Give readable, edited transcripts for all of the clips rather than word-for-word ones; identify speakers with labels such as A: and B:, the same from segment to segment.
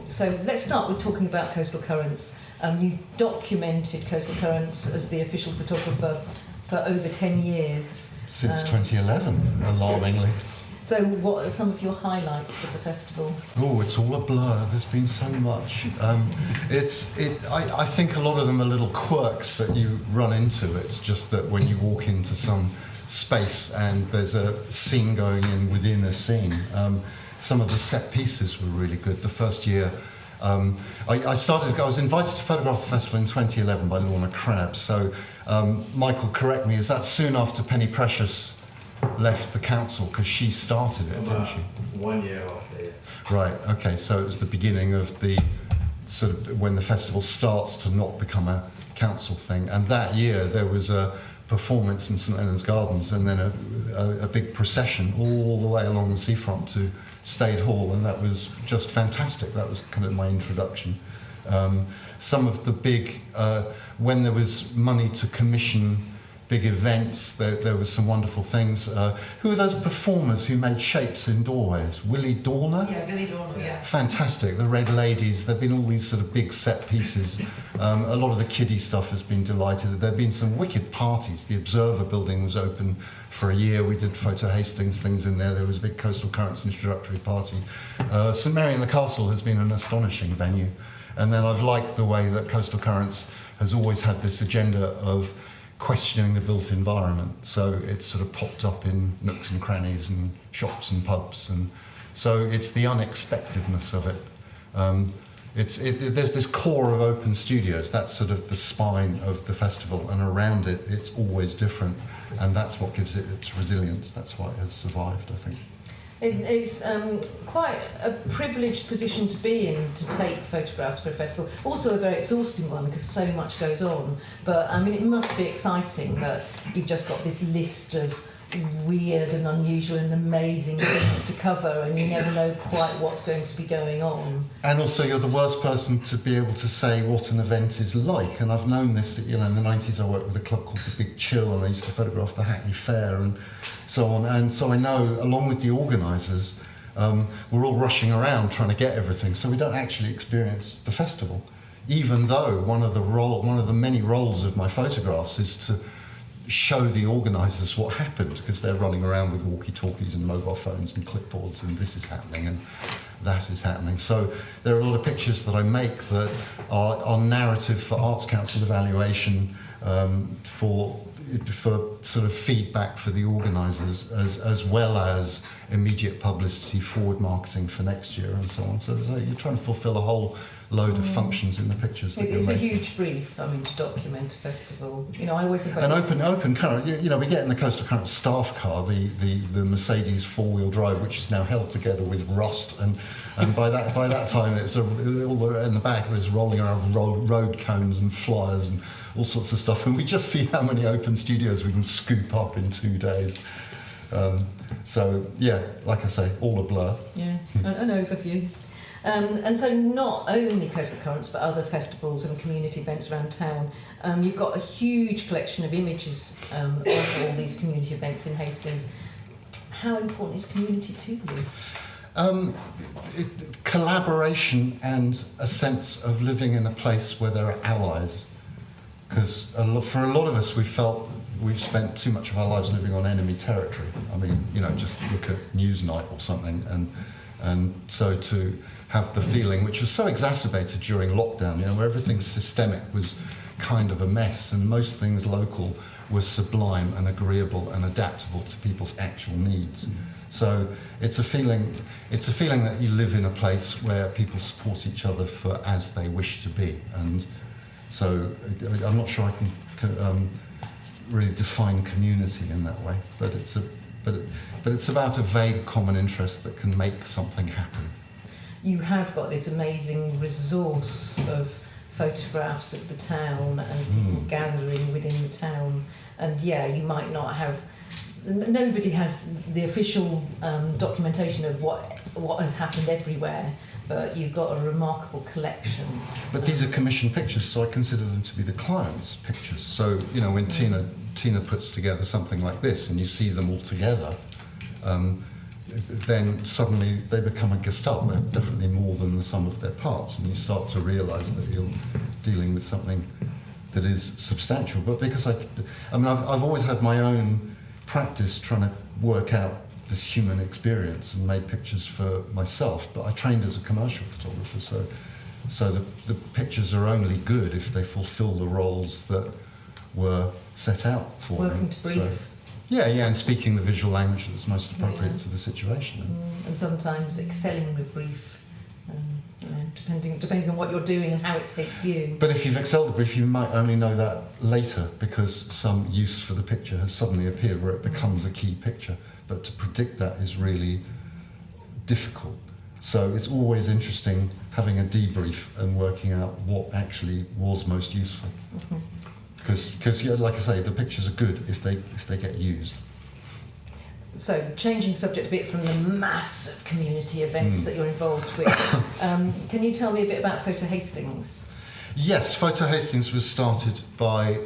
A: So let's start with talking about coastal currents. You documented coastal currents as the official photographer for over 10 years.
B: Since 2011, alarmingly.
A: So what are some of your highlights of the festival?
B: Oh, it's all a blur. There's been so much. I think a lot of them are little quirks that you run into. It's just that when you walk into some space and there's a scene going in within a scene, some of the set pieces were really good. The first year, I was invited to photograph the festival in 2011 by Lorna Crabb. So Michael, correct me, is that soon after Penny Precious left the council, because she started it, didn't she?
C: 1 year after, yeah.
B: Right, okay, so it was the beginning of the sort of when the festival starts to not become a council thing. And that year there was a performance in St Leonard's Gardens, and then a big procession all the way along the seafront to Stade Hall, and that was just fantastic. That was kind of my introduction. Some of the big, when there was money to commission big events, there was some wonderful things. Who are those performers who made shapes in doorways? Willie Dorner?
A: Yeah, Willie Dorner, yeah.
B: Fantastic. The Red Ladies. There have been all these sort of big set pieces. A lot of the kiddie stuff has been delighted. There have been some wicked parties. The Observer building was open for a year. We did Photo Hastings things in there. There was a big Coastal Currents introductory party. St Mary in the Castle has been an astonishing venue. And then I've liked the way that Coastal Currents has always had this agenda of questioning the built environment, so it's sort of popped up in nooks and crannies and shops and pubs, and so it's the unexpectedness of it. There's this core of open studios, that's sort of the spine of the festival, and around it it's always different, and that's what gives it its resilience. That's why it has survived, I think.
A: It's quite a privileged position to be in, to take photographs for a festival. Also a very exhausting one because so much goes on. But I mean, it must be exciting that you've just got this list of weird and unusual and amazing things to cover, and you never know quite what's going to be going on. And
B: also, you're the worst person to be able to say what an event is like. And I've known this, in the 90s I worked with a club called The Big Chill, and I used to photograph the Hackney Fair and so on. And so I know, along with the organisers, we're all rushing around trying to get everything, so we don't actually experience the festival. Even though one of the many roles of my photographs is to show the organisers what happened, because they're running around with walkie-talkies and mobile phones and clipboards, and this is happening and that is happening. So there are a lot of pictures that I make that are narrative for Arts Council evaluation, for sort of feedback for the organisers, as well as immediate publicity, forward marketing for next year, and so on. So you're trying to fulfil a whole load of functions in the pictures that
A: it's
B: you're
A: a
B: making.
A: huge brief, I mean, to document a festival. I always think
B: an open current. We get in the Coastal Current staff car, the Mercedes four-wheel drive, which is now held together with rust, and by that time it's all in the back there's rolling around road cones and flyers and all sorts of stuff, and we just see how many open studios we can scoop up in 2 days. So yeah, like I say, all a blur.
A: Yeah, an overview. And so not only Coastal Currents, but other festivals and community events around town. You've got a huge collection of images of all these community events in Hastings. How important is community to you?
B: Collaboration and a sense of living in a place where there are allies. Because for a lot of us, we've spent too much of our lives living on enemy territory. I mean, just look at Newsnight or something, and so to have the feeling, which was so exacerbated during lockdown, where everything systemic was kind of a mess, and most things local were sublime and agreeable and adaptable to people's actual needs. So it's a feeling that you live in a place where people support each other for as they wish to be. And so I'm not sure I can really define community in that way, but it's about a vague common interest that can make something happen.
A: You have got this amazing resource of photographs of the town and people gathering within the town, and you might not have. Nobody has the official documentation of what has happened everywhere, but you've got a remarkable collection.
B: But these are commissioned pictures, so I consider them to be the client's pictures. So when Tina puts together something like this, and you see them all together, then suddenly they become a gestalt. They're definitely more than the sum of their parts, and you start to realise that you're dealing with something that is substantial. But because I've always had my own practice trying to work out this human experience and made pictures for myself, but I trained as a commercial photographer, so the pictures are only good if they fulfil the roles that were set out for them.
A: Working to brief.
B: So, yeah, and speaking the visual language that's most appropriate to the situation.
A: And sometimes excelling the brief, you know, depending on what you're doing and how it takes you.
B: But if you've excelled the brief, you might only know that later because some use for the picture has suddenly appeared where it becomes a key picture. But to predict that is really difficult. So it's always interesting having a debrief and working out what actually was most useful. Because like I say, the pictures are good if they get used.
A: So, changing subject a bit from the massive community events that you're involved with, can you tell me a bit about Photo Hastings?
B: Yes, Photo Hastings was started by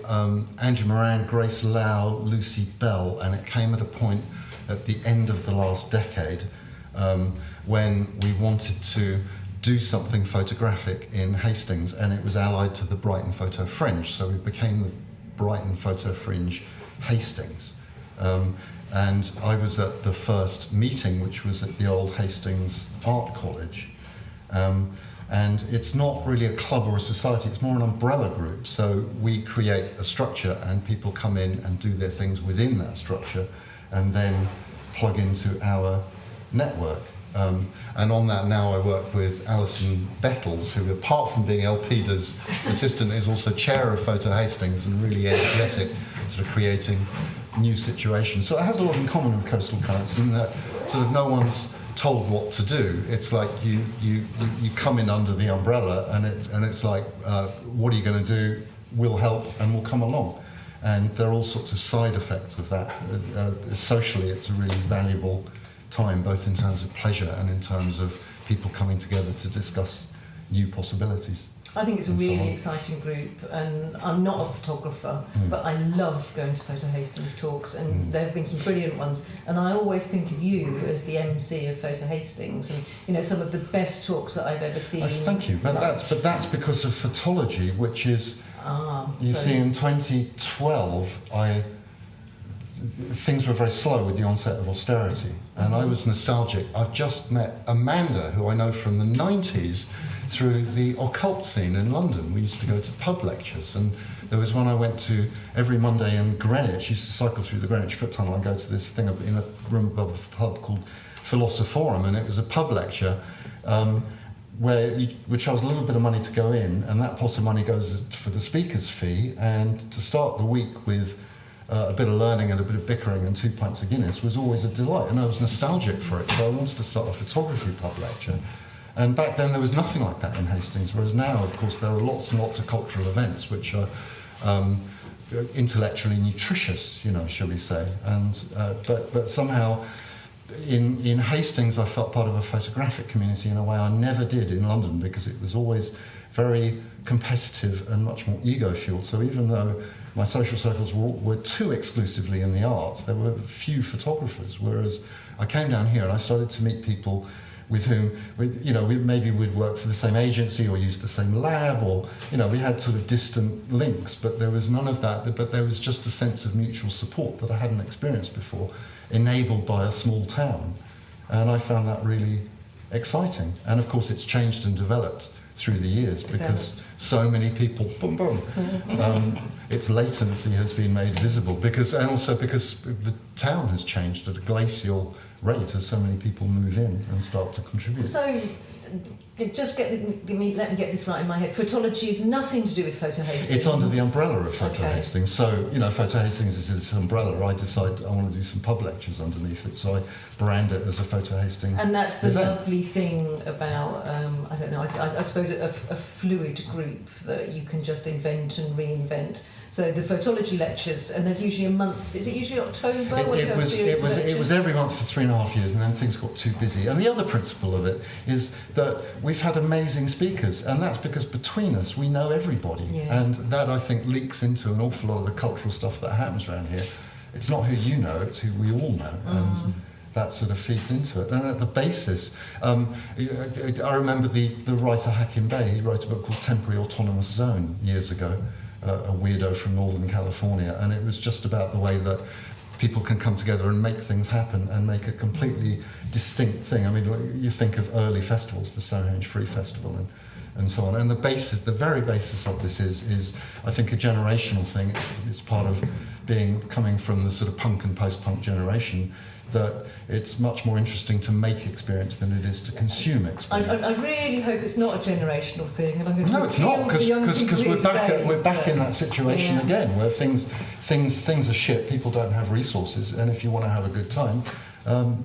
B: Andrew Moran, Grace Lowe, Lucy Bell, and it came at a point at the end of the last decade when we wanted to do something photographic in Hastings, and it was allied to the Brighton Photo Fringe, so we became the Brighton Photo Fringe Hastings. And I was at the first meeting, which was at the old Hastings Art College. And it's not really a club or a society, it's more an umbrella group. So we create a structure and people come in and do their things within that structure and then plug into our network. And on that now I work with Alison Bettles, who apart from being Elpida's assistant is also chair of Photo Hastings and really energetic, sort of creating new situations. So it has a lot in common with Coastal Currents in that sort of no one's told what to do. It's like you come in under the umbrella and it's like, what are you going to do? We'll help and we'll come along. And there are all sorts of side effects of that. Socially, it's a really valuable time, both in terms of pleasure and in terms of people coming together to discuss new possibilities.
A: I think it's a really exciting group, and I'm not a photographer, but I love going to Photo Hastings talks, and there have been some brilliant ones, and I always think of you as the MC of Photo Hastings, and you know, some of the best talks that I've ever seen.
B: Thank you, but that's because of photology, which is, see, in 2012, things were very slow with the onset of austerity, and I was nostalgic. I've just met Amanda, who I know from the 90s, through the occult scene in London. We used to go to pub lectures, and there was one I went to every Monday in Greenwich. I used to cycle through the Greenwich Foot Tunnel and go to this thing in a room above a pub called Philosophorum, and it was a pub lecture which charged a little bit of money to go in, and that pot of money goes for the speaker's fee, and to start the week with a bit of learning and a bit of bickering and 2 pints of Guinness was always a delight, and I was nostalgic for it, so I wanted to start a photography pub lecture. And back then there was nothing like that in Hastings, whereas now, of course, there are lots and lots of cultural events which are intellectually nutritious, you know, shall we say. And but somehow in Hastings I felt part of a photographic community in a way I never did in London, because it was always very competitive and much more ego-fueled. So even though my social circles were too exclusively in the arts, there were few photographers, whereas I came down here and I started to meet people with whom, maybe we'd worked for the same agency or used the same lab, or, we had sort of distant links, but there was none of that, but there was just a sense of mutual support that I hadn't experienced before, enabled by a small town. And I found that really exciting. And of course it's changed and developed through the years because so many people, its latency has been made visible, and also because the town has changed at a glacial rate as so many people move in and start to contribute. So,
A: let me get this right in my head. Photology is nothing to do with Photo Hastings.
B: It's under the umbrella of Photo Hastings. So, Photo Hastings is this umbrella. I decide I want to do some pub lectures underneath it, so I brand it as a Photo Hastings.
A: And that's the
B: event.
A: lovely thing about, I don't know, I suppose a fluid group that you can just invent and reinvent. So the photology lectures, and there's usually a month. Is it usually October?
B: It was every month for 3.5 years, and then things got too busy. And the other principle of it is that we've had amazing speakers, and that's because between us we know everybody, and that I think leaks into an awful lot of the cultural stuff that happens around here. It's not who you know; it's who we all know, and that sort of feeds into it. And at the basis, I remember the writer Hakim Bey, he wrote a book called Temporary Autonomous Zone years ago, a weirdo from Northern California, and it was just about the way that people can come together and make things happen and make a completely distinct thing. I mean, you think of early festivals, the Stonehenge Free Festival and so on. And the very basis of this is I think, a generational thing. It's part of coming from the sort of punk and post-punk generation, that it's much more interesting to make experience than it is to consume experience.
A: I really hope it's not a generational thing, and I'm going to
B: it's not, because we're back in that situation again, where things are shit. People don't have resources, and if you want to have a good time,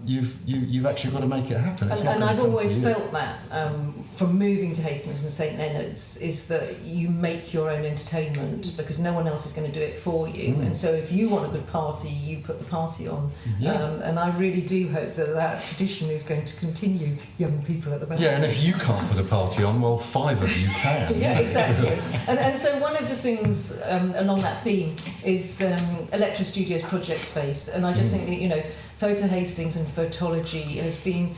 B: you've actually got to make it happen.
A: And I've always felt that from moving to Hastings and St Leonard's, is that you make your own entertainment because no one else is going to do it for you. And so if you want a good party, you put the party on. And I really do hope that tradition is going to continue, young people at the back.
B: Yeah, and if you can't put a party on, well, 5 of you can.
A: Yeah, exactly. and so one of the things along that theme is Electra Studios project space, and I just think that, Photo Hastings and photology has been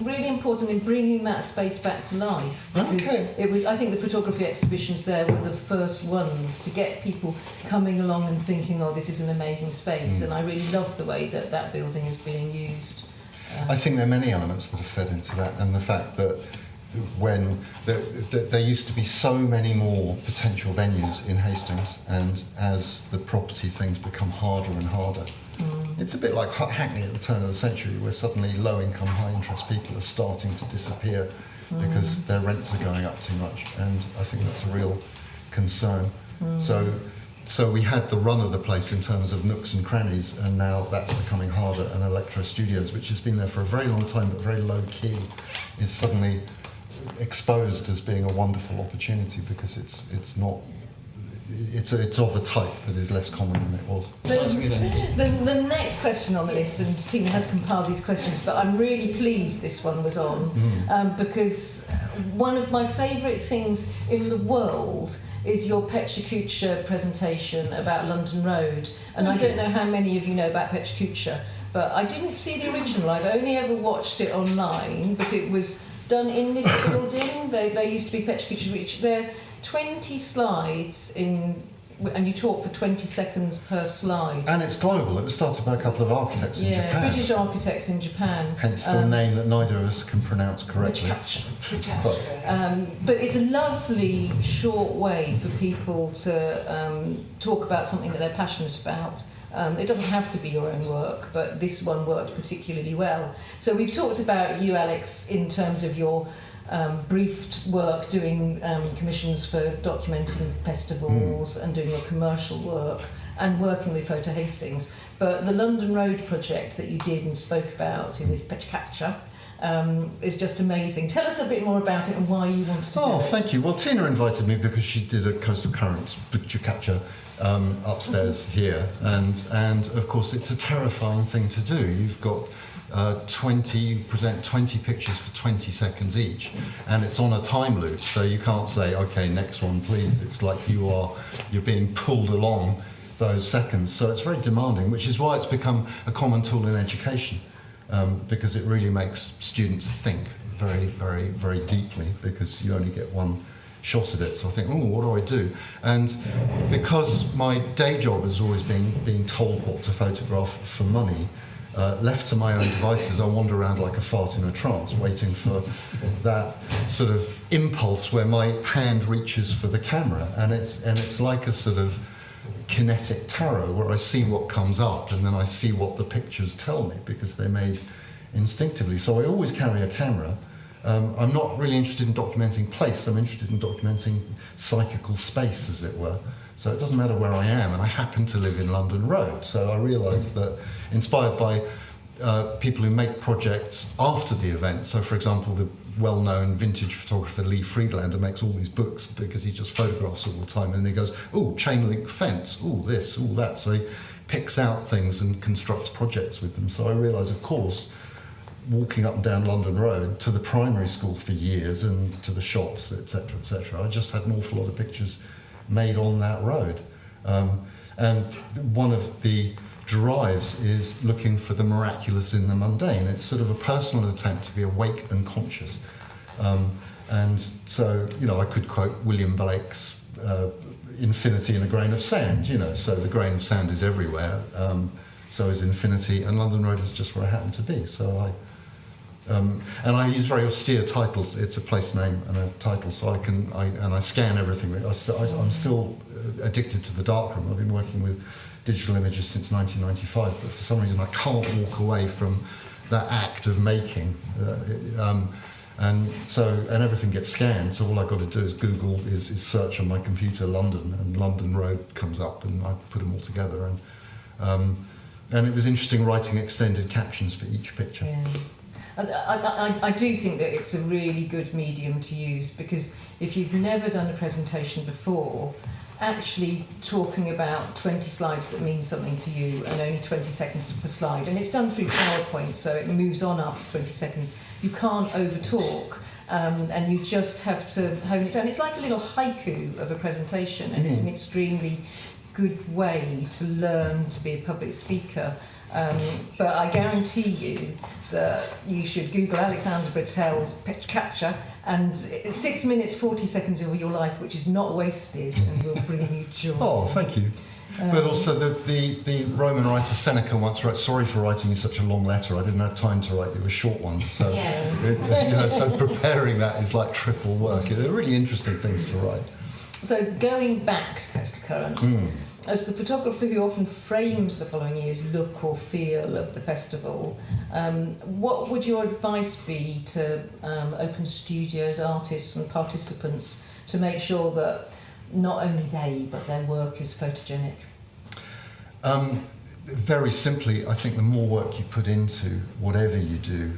A: really important in bringing that space back to life, because I think the photography exhibitions there were the first ones to get people coming along and thinking, oh, this is an amazing space, and I really love the way that building is being used.
B: I think there are many elements that have fed into that, and the fact that when there used to be so many more potential venues in Hastings, and as the property things become harder and harder, it's a bit like Hackney at the turn of the century, where suddenly low-income, high-interest people are starting to disappear because their rents are going up too much, and I think that's a real concern. So we had the run of the place in terms of nooks and crannies, and now that's becoming harder, and Electra Studios, which has been there for a very long time but very low-key, is suddenly exposed as being a wonderful opportunity, because it's of a type that is less common than it was.
A: The next question on the list, and Tina has compiled these questions, but I'm really pleased this one was on, because one of my favourite things in the world is your Petra Kucha presentation about London Road. And I don't know how many of you know about Petra Kucha, but I didn't see the original. I've only ever watched it online, but it was done in this building. They used to be Petra Kucha, which they're 20 slides and you talk for 20 seconds per slide. And it's global. It was started by a couple of architects in Japan.
B: British architects in Japan. Hence the name that neither of us can pronounce correctly.
A: But it's a lovely short way for people to talk about something that they're passionate about. It doesn't have to be your own work, but this one worked particularly well. So we've talked about you, Alex, in terms of your briefed work, doing commissions for documenting festivals and doing your commercial work and working with Photo Hastings. But the London Road project that you did and spoke about in this Petcatcher is just amazing. Tell us a bit more about it and why you wanted to do it.
B: Oh, thank you. Well, Tina invited me because she did a Coastal Currents Petcatcher upstairs here, and of course it's a terrifying thing to do. You've got 20 pictures for 20 seconds each, and it's on a time loop, so you can't say, okay, next one please. It's like you're being pulled along those seconds, so it's very demanding, which is why it's become a common tool in education, because it really makes students think very, very, very deeply, because you only get one shot at it. So I think, oh, what do I do? And because my day job has always been being told what to photograph for money, left to my own devices, I wander around like a fart in a trance, waiting for that sort of impulse where my hand reaches for the camera, and it's like a sort of kinetic tarot where I see what comes up and then I see what the pictures tell me, because they're made instinctively. So I always carry a camera. I'm not really interested in documenting place, I'm interested in documenting psychical space, as it were. So it doesn't matter where I am, and I happen to live in London Road. So I realised that, inspired by people who make projects after the event, so for example, the well-known vintage photographer Lee Friedlander makes all these books because he just photographs all the time, and then he goes, oh, chain link fence, oh, this, oh, that. So he picks out things and constructs projects with them. So I realised, of course, walking up and down London Road to the primary school for years and to the shops, etc., I just had an awful lot of pictures made on that road. And one of the drives is looking for the miraculous in the mundane. It's sort of a personal attempt to be awake and conscious. And so, you know, I could quote William Blake's infinity in a grain of sand, you know, so the grain of sand is everywhere, so is infinity, and London Road is just where I happen to be. So and I use very austere titles. It's a place name and a title, so I scan everything. I'm still addicted to the darkroom. I've been working with digital images since 1995, but for some reason I can't walk away from that act of making. And everything gets scanned, so all I've got to do is Google, is search on my computer London, and London Road comes up, and I put them all together. And it was interesting writing extended captions for each picture.
A: Yeah. I do think that it's a really good medium to use, because if you've never done a presentation before, actually talking about 20 slides that mean something to you and only 20 seconds per slide, and it's done through PowerPoint, so it moves on after 20 seconds. You can't over talk, and you just have to hone it down. It's like a little haiku of a presentation, and it's an extremely good way to learn to be a public speaker. But I guarantee you that you should Google Alexander Brattell's pitch capture, and 6 minutes 40 seconds of your life, which is not wasted, and will bring you joy.
B: Oh, thank you. But also the Roman writer Seneca once wrote, "Sorry for writing you such a long letter. I didn't have time to write you a short one." So, so preparing that is like triple work. They're really interesting things to write.
A: So going back to Coastal Currents, as the photographer who often frames the following year's look or feel of the festival, what would your advice be to open studios, artists and participants to make sure that not only they, but their work is photogenic?
B: Very simply, I think the more work you put into whatever you do,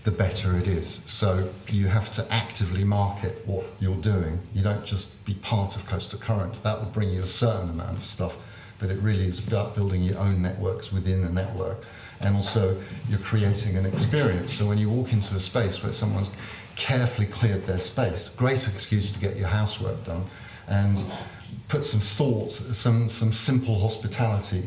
B: the better it is. So you have to actively market what you're doing. You don't just be part of Coastal Currents. That would bring you a certain amount of stuff, but it really is about building your own networks within a network. And also, you're creating an experience. So when you walk into a space where someone's carefully cleared their space, great excuse to get your housework done, and put some thought, some simple hospitality,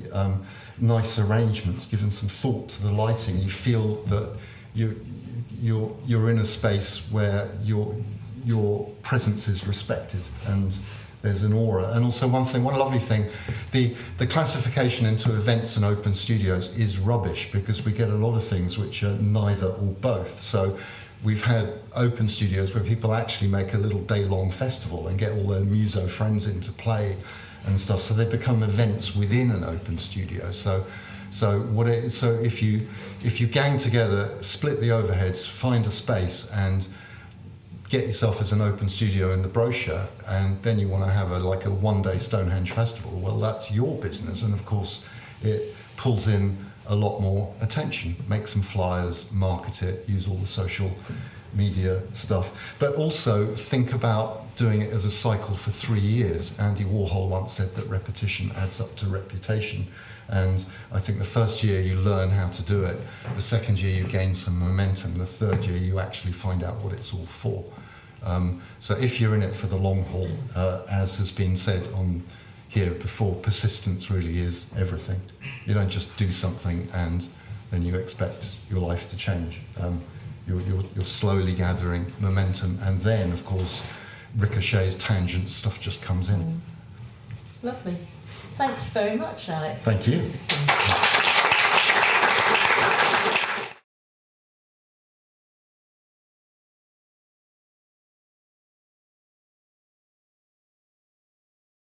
B: nice arrangements, given some thought to the lighting. You feel that you're in a space where your presence is respected, and there's an aura. And also one lovely thing, the classification into events and open studios is rubbish, because we get a lot of things which are neither or both. So we've had open studios where people actually make a little day-long festival and get all their muso friends in to play and stuff. So they become events within an open studio. So if you gang together, split the overheads, find a space, and get yourself as an open studio in the brochure, and then you want to have a one-day Stonehenge festival, well, that's your business. And of course, it pulls in a lot more attention. Make some flyers, market it, use all the social media stuff. But also think about doing it as a cycle for 3 years. Andy Warhol once said that repetition adds up to reputation. And I think the first year you learn how to do it, the second year you gain some momentum, the third year you actually find out what it's all for. So if you're in it for the long haul, as has been said on here before, persistence really is everything. You don't just do something and then you expect your life to change. You're slowly gathering momentum, and then, of course, ricochets, tangents, stuff just comes in.
A: Lovely. Thank you very much, Alex.
B: Thank you.